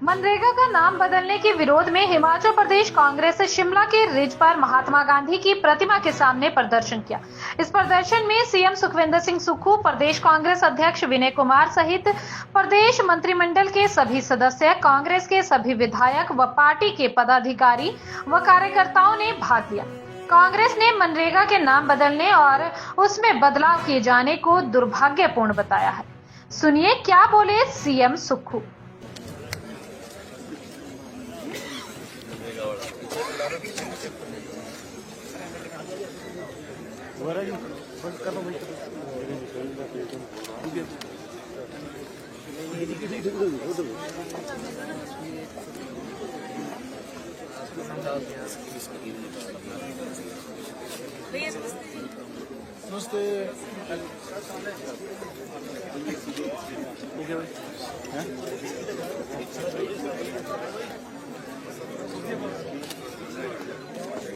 मनरेगा का नाम बदलने के विरोध में हिमाचल प्रदेश कांग्रेस शिमला के रिज पर महात्मा गांधी की प्रतिमा के सामने प्रदर्शन किया। इस प्रदर्शन में सीएम सुखविंदर सिंह सुक्खू, प्रदेश कांग्रेस अध्यक्ष विनय कुमार सहित प्रदेश मंत्रिमंडल के सभी सदस्य, कांग्रेस के सभी विधायक व पार्टी के पदाधिकारी व कार्यकर्ताओं ने भाग लिया। कांग्रेस ने मनरेगा के नाम बदलने और उसमें बदलाव किए जाने को दुर्भाग्यपूर्ण बताया है। सुनिए क्या बोले सीएम सुक्खू।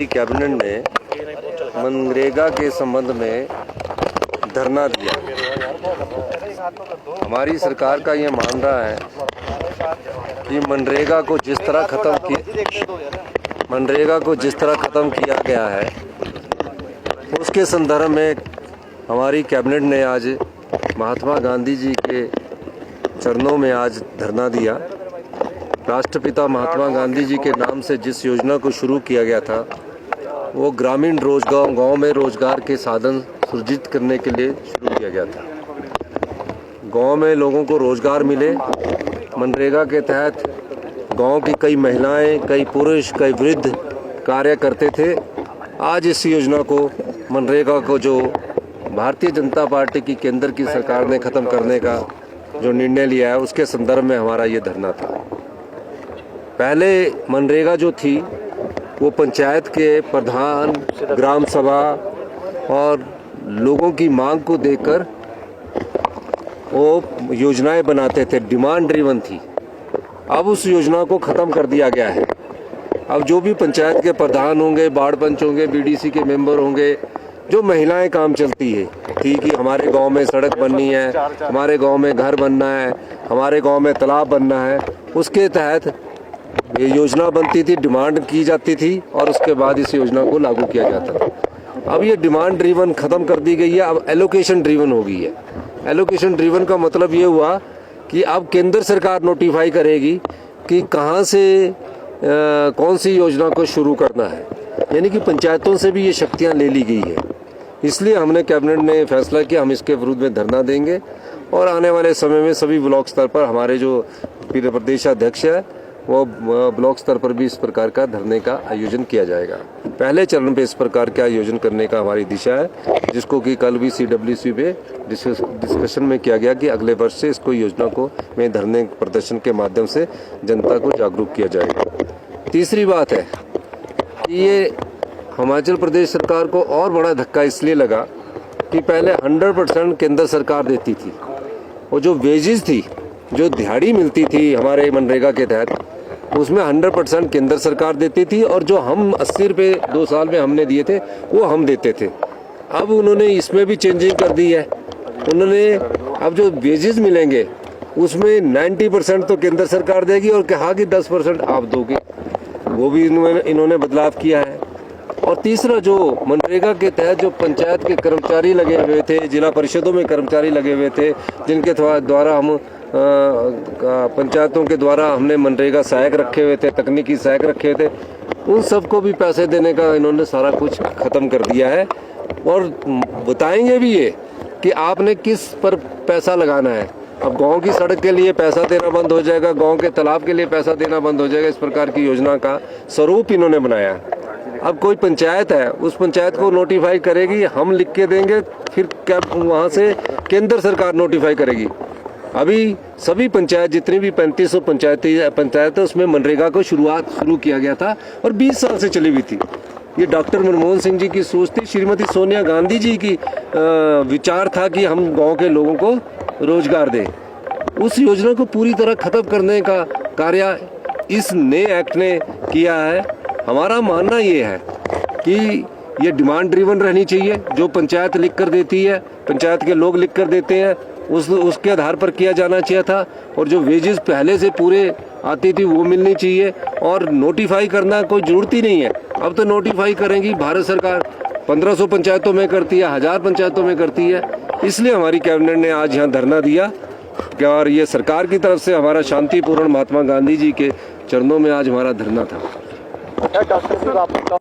कैबिनेट ने मनरेगा के संबंध में धरना दिया। हमारी सरकार का ये मान रहा है कि मनरेगा को जिस तरह खत्म किया गया है, उसके संदर्भ में हमारी कैबिनेट ने आज महात्मा गांधी जी के चरणों में आज धरना दिया। राष्ट्रपिता महात्मा गांधी जी के नाम से जिस योजना को शुरू किया गया था, वो ग्रामीण रोजगार, गांव में रोजगार के साधन सृजित करने के लिए शुरू किया गया था। गांव में लोगों को रोजगार मिले। मनरेगा के तहत गांव की कई महिलाएं, कई पुरुष, कई वृद्ध कार्य करते थे। आज इस योजना को, मनरेगा को, जो भारतीय जनता पार्टी की केंद्र की सरकार ने ख़त्म करने का जो निर्णय लिया है, उसके संदर्भ में हमारा ये धरना था। पहले मनरेगा जो थी वो पंचायत के प्रधान, ग्राम सभा और लोगों की मांग को देखकर वो योजनाएं बनाते थे, डिमांड ड्रिवन थी। अब उस योजना को ख़त्म कर दिया गया है। अब जो भी पंचायत के प्रधान होंगे, वार्ड पंच होंगे, बीडीसी के मेंबर होंगे, जो महिलाएं काम चलती है थी कि हमारे गांव में सड़क बननी है, हमारे गांव में घर बनना है, हमारे गांव में तालाब बनना है, उसके तहत ये योजना बनती थी, डिमांड की जाती थी और उसके बाद इस योजना को लागू किया जाता था। अब ये डिमांड ड्रिवन ख़त्म कर दी गई है, अब एलोकेशन ड्रिवन हो गई है। एलोकेशन ड्रिवन का मतलब ये हुआ कि अब केंद्र सरकार नोटिफाई करेगी कि कहाँ से कौन सी योजना को शुरू करना है, यानी कि पंचायतों से भी ये शक्तियाँ ले ली गई है। इसलिए हमने कैबिनेट ने फैसला किया, हम इसके विरुद्ध में धरना देंगे और आने वाले समय में सभी ब्लॉक स्तर पर हमारे जो प्रदेशाध्यक्ष है वो ब्लॉक स्तर पर भी इस प्रकार का धरने का आयोजन किया जाएगा। पहले चरण पे इस प्रकार के आयोजन करने का हमारी दिशा है, जिसको कि कल भी CWC पे डिस्कशन में किया गया कि अगले वर्ष से इसको योजना को में धरने प्रदर्शन के माध्यम से जनता को जागरूक किया जाएगा। तीसरी बात है कि ये हिमाचल प्रदेश सरकार को और बड़ा धक्का इसलिए लगा कि पहले 100% केंद्र सरकार देती थी, और जो वेजेस थी, जो दिहाड़ी मिलती थी हमारे मनरेगा के तहत, उसमें 100% केंद्र सरकार देती थी और जो हम 80 रुपये 2 साल में हमने दिए थे वो हम देते थे। अब उन्होंने इसमें भी चेंजिंग कर दी है। उन्होंने अब जो वेजेस मिलेंगे उसमें 90% तो केंद्र सरकार देगी और कहा कि 10% आप दोगे, वो भी इन्होंने बदलाव किया है। और तीसरा, जो मनरेगा के तहत जो पंचायत के कर्मचारी लगे हुए थे, जिला परिषदों में कर्मचारी लगे हुए थे, जिनके द्वारा हम पंचायतों के द्वारा हमने मनरेगा सहायक रखे हुए थे, तकनीकी सहायक रखे थे, उन सबको भी पैसे देने का इन्होंने सारा कुछ ख़त्म कर दिया है। और बताएंगे भी ये कि आपने किस पर पैसा लगाना है। अब गांव की सड़क के लिए पैसा देना बंद हो जाएगा, गांव के तालाब के लिए पैसा देना बंद हो जाएगा। इस प्रकार की योजना का स्वरूप इन्होंने बनाया। अब कोई पंचायत है, उस पंचायत को नोटिफाई करेगी, हम लिख के देंगे, फिर क्या वहाँ से केंद्र सरकार नोटिफाई करेगी। अभी सभी पंचायत, जितनी भी 3500 पंचायत है, उसमें मनरेगा को शुरू किया गया था और 20 साल से चली हुई थी। ये डॉक्टर मनमोहन सिंह जी की सोच थी, श्रीमती सोनिया गांधी जी की विचार था कि हम गांव के लोगों को रोजगार दें। उस योजना को पूरी तरह खत्म करने का कार्य इस नए एक्ट ने किया है। हमारा मानना ये है कि ये डिमांड ड्रिवन रहनी चाहिए। जो पंचायत लिख कर देती है, पंचायत के लोग लिख कर देते हैं, उसके आधार पर किया जाना चाहिए था। और जो वेजेस पहले से पूरे आती थी वो मिलनी चाहिए, और नोटिफाई करना कोई जरूरत ही नहीं है। अब तो नोटिफाई करेंगी भारत सरकार, 1500 पंचायतों में करती है, 1000 पंचायतों में करती है। इसलिए हमारी कैबिनेट ने आज यहाँ धरना दिया, और ये सरकार की तरफ से हमारा शांतिपूर्ण महात्मा गांधी जी के चरणों में आज हमारा धरना था। डॉक्टर साहब,